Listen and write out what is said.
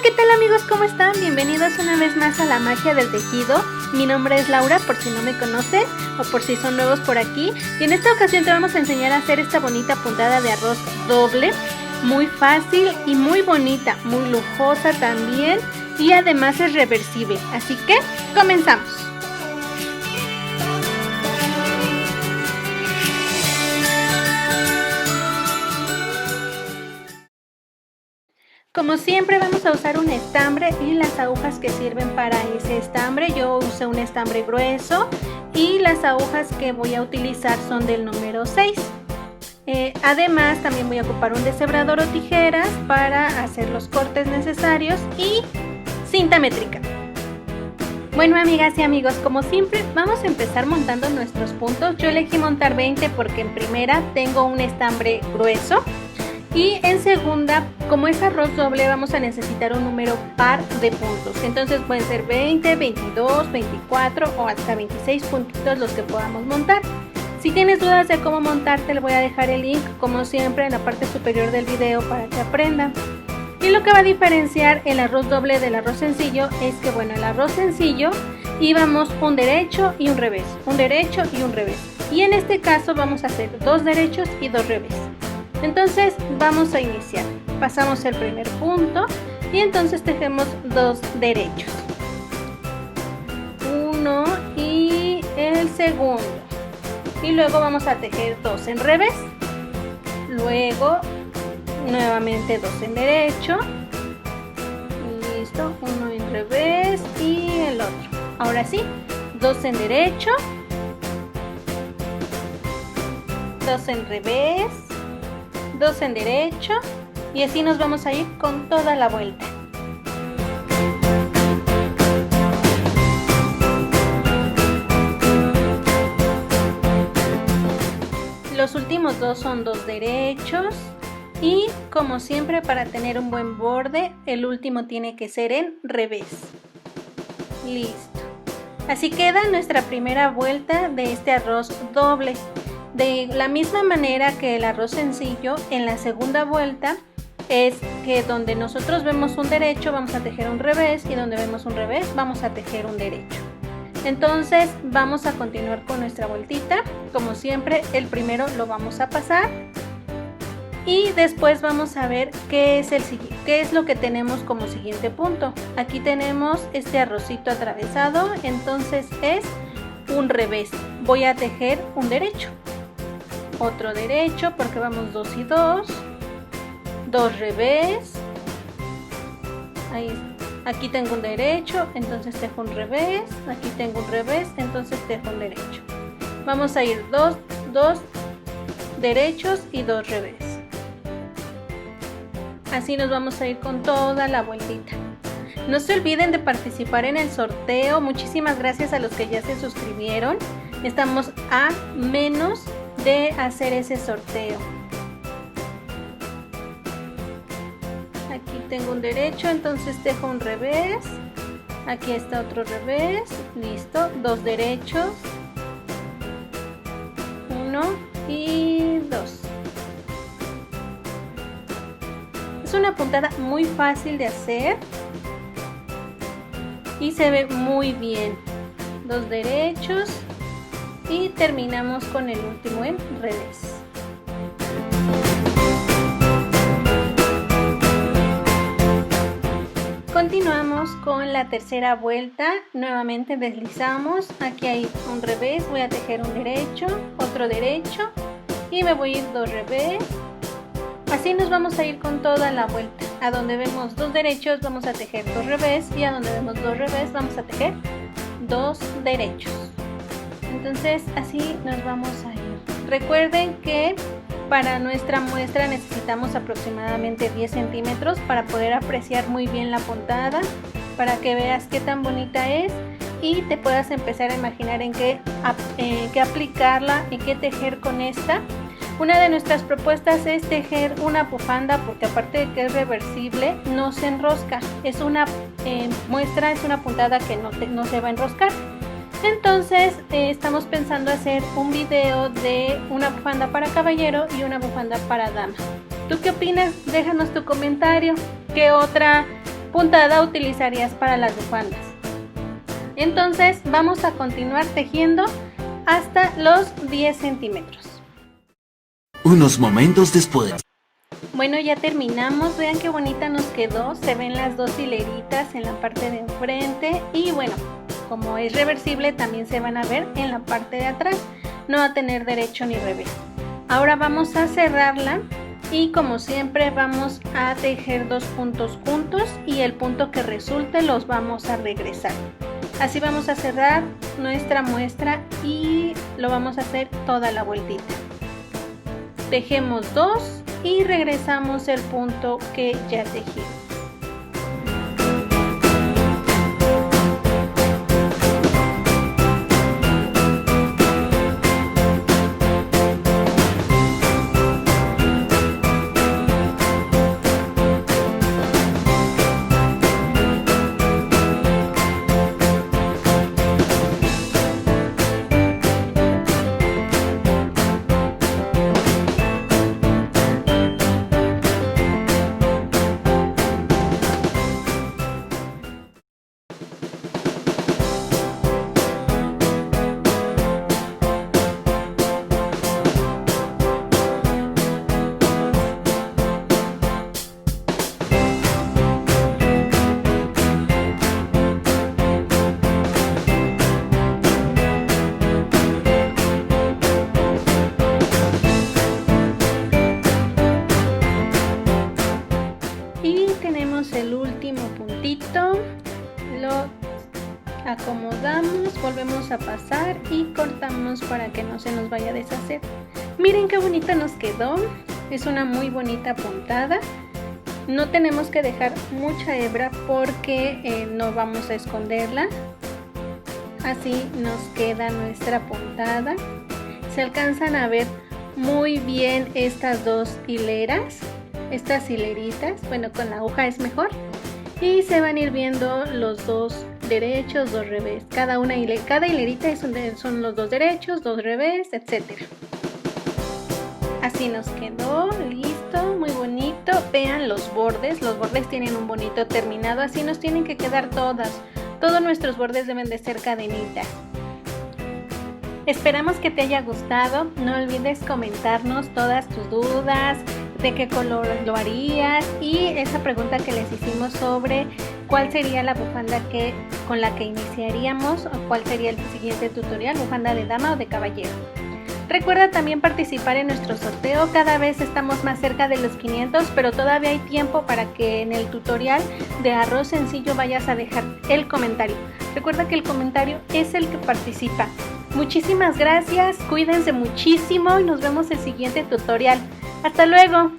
¿Qué tal amigos? ¿Cómo están? Bienvenidos una vez más a la magia del tejido. Mi nombre es Laura, por si no me conocen o por si son nuevos por aquí. Y en esta ocasión te vamos a enseñar a hacer esta bonita puntada de arroz doble. Muy fácil y muy bonita, muy lujosa también. Y además es reversible. Así que comenzamos. Como siempre vamos a usar un estambre y las agujas que sirven para ese estambre. Yo usé un estambre grueso y las agujas que voy a utilizar son del número 6. Además también voy a ocupar un deshebrador o tijeras para hacer los cortes necesarios y cinta métrica. Bueno amigas y amigos, como siempre vamos a empezar montando nuestros puntos. Yo elegí montar 20 porque en primera tengo un estambre grueso. Y en segunda, como es arroz doble, vamos a necesitar un número par de puntos. Entonces pueden ser 20, 22, 24 o hasta 26 puntitos los que podamos montar. Si tienes dudas de cómo montar, te le voy a dejar el link, como siempre, en la parte superior del video para que aprendan. Y lo que va a diferenciar el arroz doble del arroz sencillo es que, bueno, el arroz sencillo íbamos un derecho y un revés, un derecho y un revés. Y en este caso vamos a hacer dos derechos y dos revés. Entonces vamos a iniciar, pasamos el primer punto y entonces tejemos dos derechos, uno y el segundo, y luego vamos a tejer dos en revés, luego nuevamente dos en derecho, listo, uno en revés y el otro. Ahora sí, dos en derecho, dos en revés, dos en derecho, y así nos vamos a ir con toda la vuelta. Los últimos dos son dos derechos y, como siempre, para tener un buen borde, el último tiene que ser en revés. Listo. Así queda nuestra primera vuelta de este arroz doble. De la misma manera que el arroz sencillo, en la segunda vuelta es que donde nosotros vemos un derecho vamos a tejer un revés y donde vemos un revés vamos a tejer un derecho. Entonces vamos a continuar con nuestra vueltita. Como siempre, el primero lo vamos a pasar y después vamos a ver qué es lo que tenemos como siguiente punto. Aquí tenemos este arrocito atravesado, entonces es un revés. Voy a tejer un derecho, otro derecho porque vamos dos y dos, dos revés, ahí, aquí tengo un derecho, entonces tejo un revés, aquí tengo un revés, entonces tejo un derecho. Vamos a ir dos derechos y dos revés. Así nos vamos a ir con toda la vueltita. No se olviden de participar en el sorteo. Muchísimas gracias a los que ya se suscribieron. Estamos a menos de hacer ese sorteo. Aquí tengo un derecho, entonces tejo un revés. Aquí está otro revés. Listo, dos derechos, uno y dos. Es una puntada muy fácil de hacer y se ve muy bien. Dos derechos y terminamos con el último en revés. Continuamos con la tercera vuelta. Nuevamente deslizamos, aquí hay un revés, voy a tejer un derecho, otro derecho y me voy a ir dos revés. Así nos vamos a ir con toda la vuelta. A donde vemos dos derechos vamos a tejer dos revés y a donde vemos dos revés vamos a tejer dos derechos. Entonces así nos vamos a ir. Recuerden que para nuestra muestra necesitamos aproximadamente 10 centímetros para poder apreciar muy bien la puntada, para que veas qué tan bonita es y te puedas empezar a imaginar en qué aplicarla, en qué tejer con esta. Una de nuestras propuestas es tejer una bufanda porque aparte de que es reversible, no se enrosca. Es una muestra, es una puntada que no se va a enroscar. Entonces estamos pensando hacer un video de una bufanda para caballero y una bufanda para dama. ¿Tú qué opinas? Déjanos tu comentario. ¿Qué otra puntada utilizarías para las bufandas. Entonces vamos a continuar tejiendo hasta los 10 centímetros. Unos momentos después. Bueno, ya terminamos, vean qué bonita nos quedó, se ven las dos hileritas en la parte de enfrente y bueno, como es reversible también se van a ver en la parte de atrás, no va a tener derecho ni revés. Ahora vamos a cerrarla y como siempre vamos a tejer 2 puntos juntos y el punto que resulte los vamos a regresar. Así vamos a cerrar nuestra muestra y lo vamos a hacer toda la vueltita. Tejemos 2 y regresamos el punto que ya tejimos. El último puntito, lo acomodamos, volvemos a pasar y cortamos para que no se nos vaya a deshacer. Miren qué bonita nos quedó, es una muy bonita puntada. No tenemos que dejar mucha hebra porque no vamos a esconderla. Así nos queda nuestra puntada. Se alcanzan a ver muy bien estas dos hileras. Estas hileritas, bueno, con la aguja es mejor y se van a ir viendo los dos derechos, dos revés, cada hilerita son los dos derechos, dos revés, etcétera. Así nos quedó, listo, muy bonito. Vean los bordes tienen un bonito terminado, así nos tienen que quedar todos nuestros bordes deben de ser cadenitas. Esperamos que te haya gustado, no olvides comentarnos todas tus dudas, de qué color lo harías y esa pregunta que les hicimos sobre cuál sería la bufanda con la que iniciaríamos o cuál sería el siguiente tutorial, bufanda de dama o de caballero. Recuerda también participar en nuestro sorteo, cada vez estamos más cerca de los 500, pero todavía hay tiempo para que en el tutorial de arroz sencillo vayas a dejar el comentario. Recuerda que el comentario es el que participa. Muchísimas gracias, cuídense muchísimo y nos vemos en el siguiente tutorial. ¡Hasta luego!